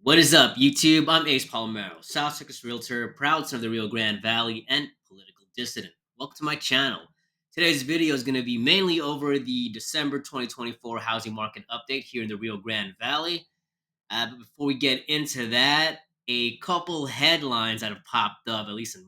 What is up, YouTube? I'm Ace Palomero, South Texas Realtor, proud son of the Rio Grande Valley, and political dissident. Welcome to my channel. Today's video is going to be mainly over the December 2024 housing market update here in the Rio Grande Valley. But before we get into that, a couple headlines that have popped up, at least in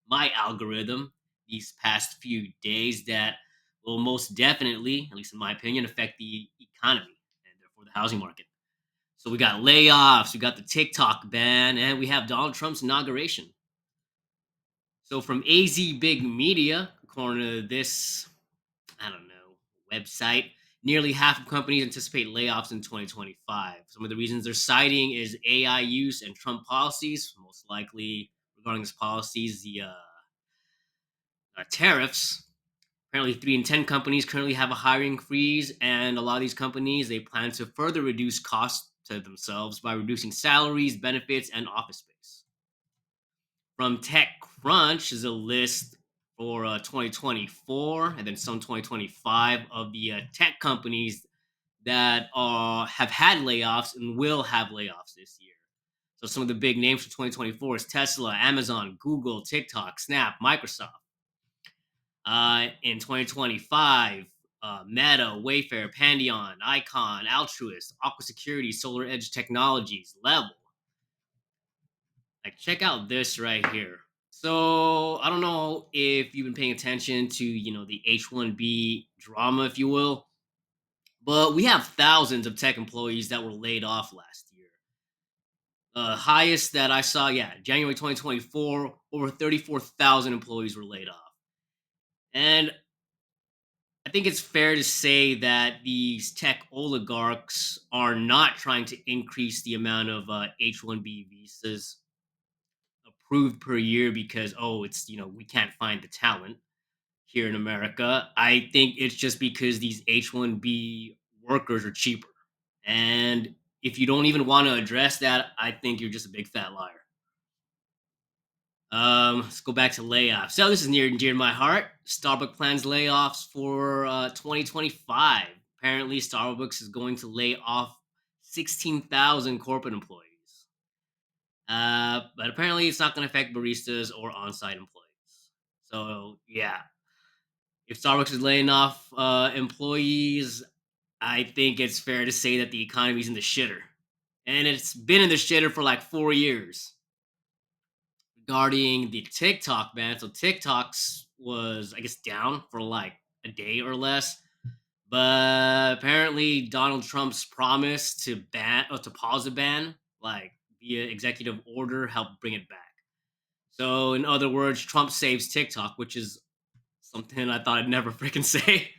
my algorithm, these past few days that will most definitely, at least in my opinion, affect the economy and therefore the housing market. So we got layoffs, we got the TikTok ban, and we have Donald Trump's inauguration. So from AZ Big Media, according to this, I don't know, website, nearly half of companies anticipate layoffs in 2025. Some of the reasons they're citing is AI use and Trump policies, most likely regarding his policies, the tariffs. Apparently, 3 in 10 companies currently have a hiring freeze, and a lot of these companies they plan to further reduce costs to themselves by reducing salaries, benefits, and office space. From TechCrunch is a list for 2024 and then some 2025 of the tech companies that have had layoffs and will have layoffs this year. So some of the big names for 2024 is Tesla, Amazon, Google, TikTok, Snap, Microsoft. In 2025, Meta, Wayfair, Pandion, Icon, Altruist, Aqua Security, Solar Edge Technologies, Level. Like, check out this right here. So I don't know if you've been paying attention to the H-1B drama, if you will, but we have thousands of tech employees that were laid off last year. Highest that I saw, yeah, January 2024, over 34,000 employees were laid off. And I think it's fair to say that these tech oligarchs are not trying to increase the amount of H-1B visas approved per year because, oh, we can't find the talent here in America. I think it's just because these H-1B workers are cheaper. And if you don't even want to address that, I think you're just a big fat liar. Let's go back to layoffs. So this is near and dear to my heart. Starbucks plans layoffs for 2025. Apparently, Starbucks is going to lay off 16,000 corporate employees. But apparently, it's not going to affect baristas or on-site employees. So yeah, if Starbucks is laying off employees, I think it's fair to say that the economy's in the shitter, and it's been in the shitter for like 4 years. Regarding the TikTok ban. So TikTok's was, I guess, down for like a day or less. But apparently Donald Trump's promise to pause the ban, like via executive order, helped bring it back. So in other words, Trump saves TikTok, which is something I thought I'd never freaking say.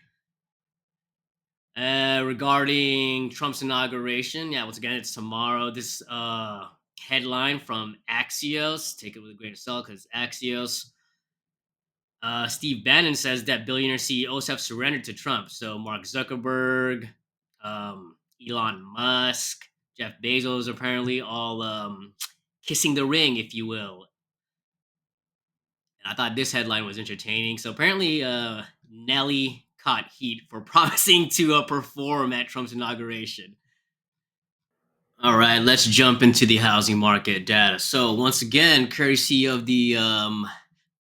Regarding Trump's inauguration, yeah, once again, it's tomorrow. This headline from Axios, take it with a grain of salt because Axios. Steve Bannon says that billionaire CEOs have surrendered to Trump. So Mark Zuckerberg, Elon Musk, Jeff Bezos, apparently all kissing the ring, if you will. And I thought this headline was entertaining. So apparently, Nelly caught heat for promising to perform at Trump's inauguration. All right, let's jump into the housing market data. So once again, courtesy of the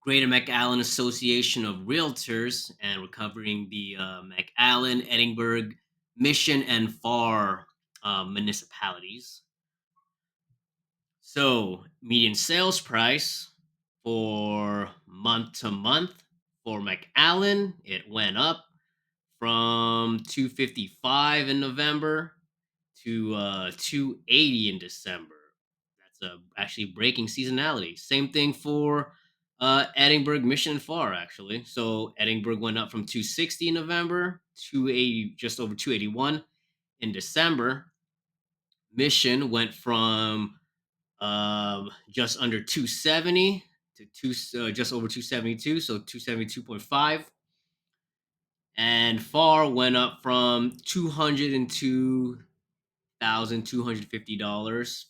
Greater McAllen Association of Realtors, and we're covering the McAllen, Edinburg, Mission, and Far municipalities. So median sales price for month to month for McAllen, it went up from 255 in November to 280 in December. That's actually breaking seasonality. Same thing for Edinburgh, Mission, and Far actually. So Edinburgh went up from 260 in November, 280, just over 281 in December. Mission went from just under 270 to just over 272, so 272.5. And Far went up from 202,250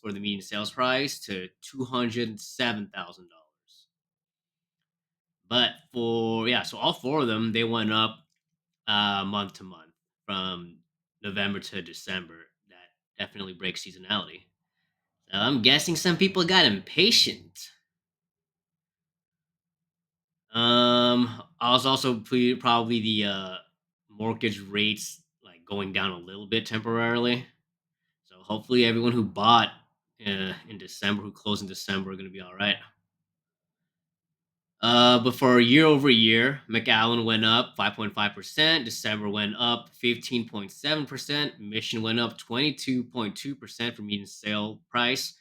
for the median sales price to $207,000. But so all four of them they went up month to month from November to December. That definitely breaks seasonality. I'm guessing some people got impatient. I was also probably the mortgage rates like going down a little bit temporarily. So hopefully everyone who bought in December, who closed in December, are going to be all right. But for year over year, McAllen went up 5.5%. December went up 15.7%. Mission went up 22.2% for median sale price,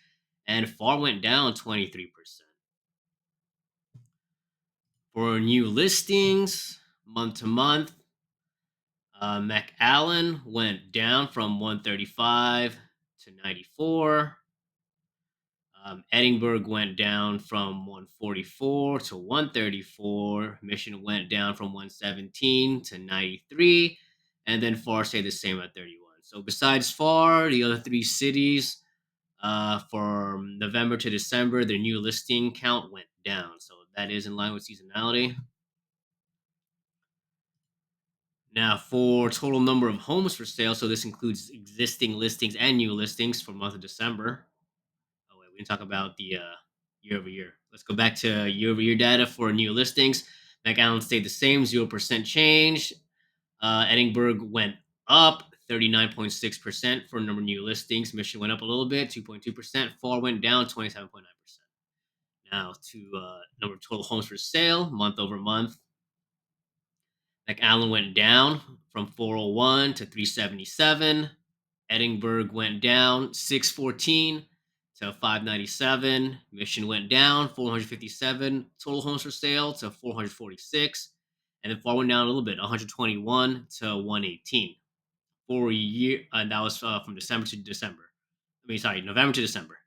and FAR went down 23%. For new listings, month to month, McAllen went down from 135 to 94. Edinburg went down from 144 to 134. Mission went down from 117 to 93. And then FAR stayed the same at 31. So besides FAR, the other three cities, from November to December, their new listing count went down. So that is in line with seasonality. Now, for total number of homes for sale, so this includes existing listings and new listings for month of December. Oh wait, we didn't talk about the year over year. Let's go back to year over year data for new listings. McAllen stayed the same, 0% change. Edinburg went up 39.6% for number of new listings. Mission went up a little bit, 2.2%. FAR went down 27.9%. Now to number of total homes for sale, month over month. McAllen went down from 401 to 377. Edinburg went down 614 to 597. Mission went down 457. Total homes for sale to 446. And then FAR went down a little bit, 121 to 118 for a year. And that was from December to December. November to December.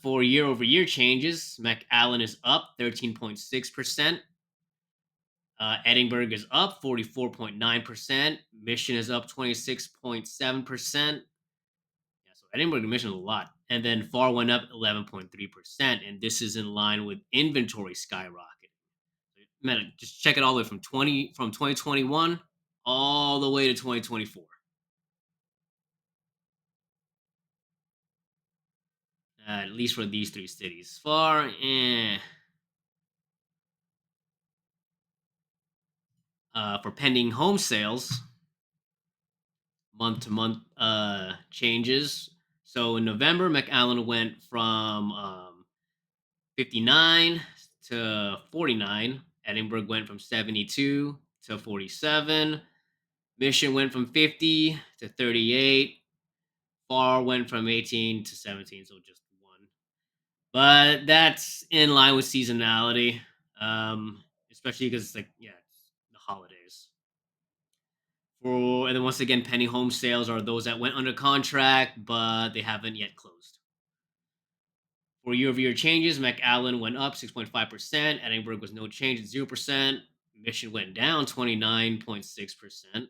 For year over year changes, McAllen is up 13.6%. Edinburg is up 44.9%. Mission is up 26.7%. Yeah, so Edinburg and Mission is a lot. And then FAR went up 11.3%. And this is in line with inventory skyrocketing. Man, just check it all the way from 2021 all the way to 2024. At least for these three cities. FAR, for pending home sales, month to month changes. So in November, McAllen went from 59 to 49. Edinburg went from 72 to 47. Mission went from 50 to 38. FAR went from 18 to 17, so just one. But that's in line with seasonality, especially because, like, yeah, it's the holidays. And then once again, pending home sales are those that went under contract, but they haven't yet closed. For year-over-year changes, McAllen went up 6.5%. Edinburg was no change at 0%. Mission went down 29.6%.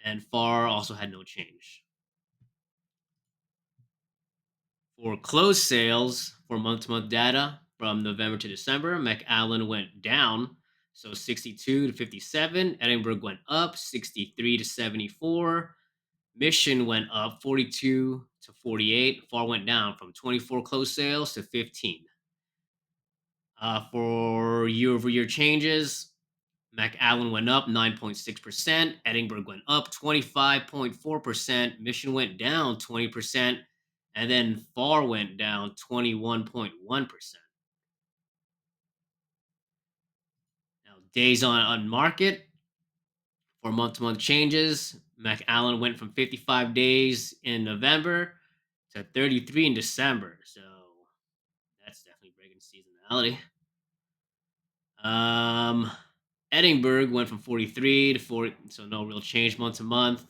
And FAR also had no change. For closed sales for month-to-month data from November to December, McAllen went down, so 62 to 57. Edinburg went up 63 to 74. Mission went up 42 to 48. FAR went down from 24 closed sales to 15. For year over year changes, McAllen went up 9.6%. Edinburg went up 25.4%. Mission went down 20%. And then FAR went down 21.1%. Now, days on market for month to month changes, McAllen went from 55 days in November to 33 in December. So that's definitely breaking seasonality. Um, Edinburg went from 43 to 40, so no real change month to month.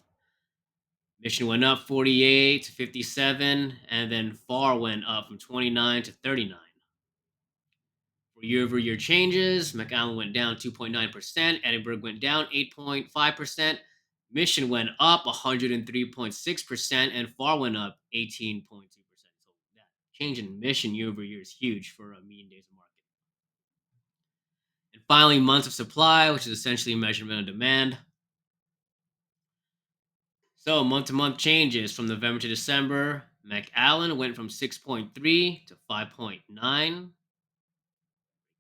Mission went up 48 to 57, and then FAR went up from 29 to 39. For year over year changes, McAllen went down 2.9%, Edinburg went down 8.5%, Mission went up 103.6%, and FAR went up 18.2%. So that change in Mission year over year is huge for a median days of market. And finally, months of supply, which is essentially a measurement of demand. So month to month changes from November to December. McAllen went from 6.3 to 5.9.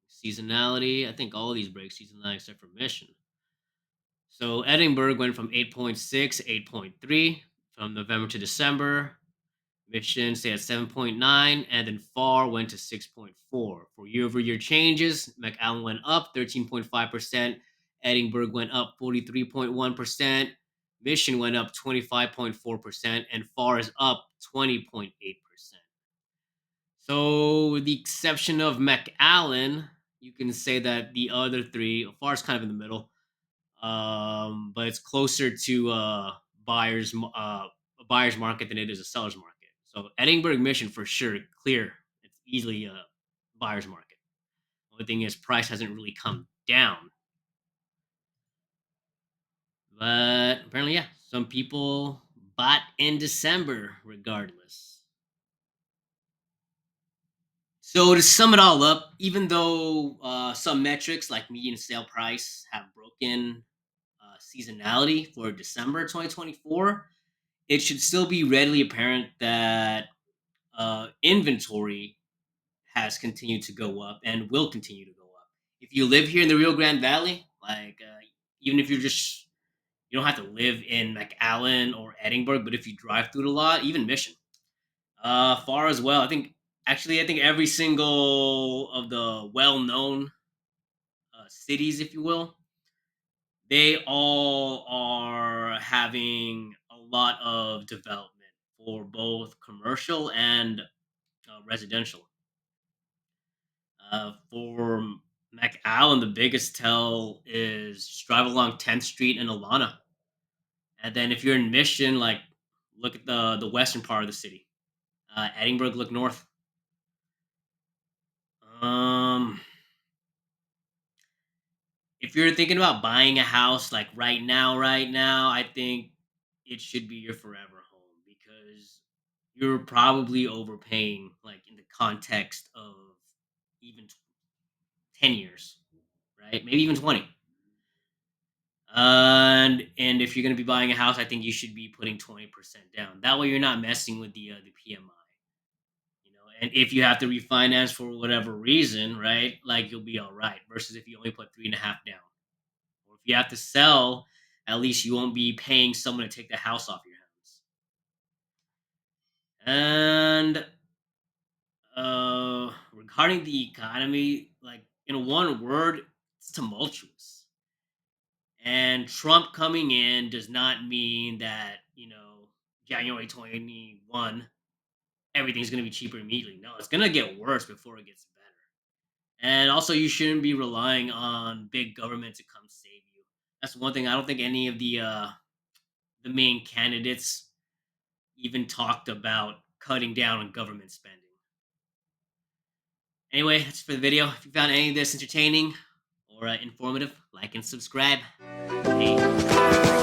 Seasonality, I think all of these break seasonality except for Mission. So Edinburg went from 8.6 to 8.3 from November to December. Mission stayed at 7.9, and then FAR went to 6.4. For year over year changes, McAllen went up 13.5%, Edinburg went up 43.1%, Mission went up 25.4%, and FAR is up 20.8%. So, with the exception of McAllen, you can say that the other three, FAR is kind of in the middle, but it's closer to a buyer's market than it is a seller's market. So Edinburgh Mission for sure, clear. It's easily a buyer's market. Only thing is, price hasn't really come down, but apparently, yeah, some people bought in December regardless. So to sum it all up, even though some metrics like median sale price have broken seasonality for December 2024, it should still be readily apparent that inventory has continued to go up and will continue to go up. If you live here in the Rio Grande Valley, even if you don't have to live in McAllen or Edinburg, but if you drive through it a lot, even Mission, far as well. I think every single of the well-known cities, if you will, they all are having a lot of development for both commercial and residential. For McAllen, the biggest tell is just drive along 10th Street in Alana. And then if you're in Mission, like look at the western part of the city. Edinburgh, look north. Um, if you're thinking about buying a house like right now, I think it should be your forever home because you're probably overpaying, like in the context of even 10 years, right? Maybe even 20. And if you're going to be buying a house, I think you should be putting 20% down. That way, you're not messing with the PMI. And if you have to refinance for whatever reason, right, like you'll be all right. Versus if you only put 3.5 down, or if you have to sell, at least you won't be paying someone to take the house off your hands. And regarding the economy, like in one word, it's tumultuous. And Trump coming in does not mean that, January 21, everything's going to be cheaper immediately. No, it's going to get worse before it gets better. And also, you shouldn't be relying on big government to come save you. That's one thing I don't think any of the main candidates even talked about cutting down on government spending. Anyway, that's for the video. If you found any of this entertaining or informative, like and subscribe. Hey.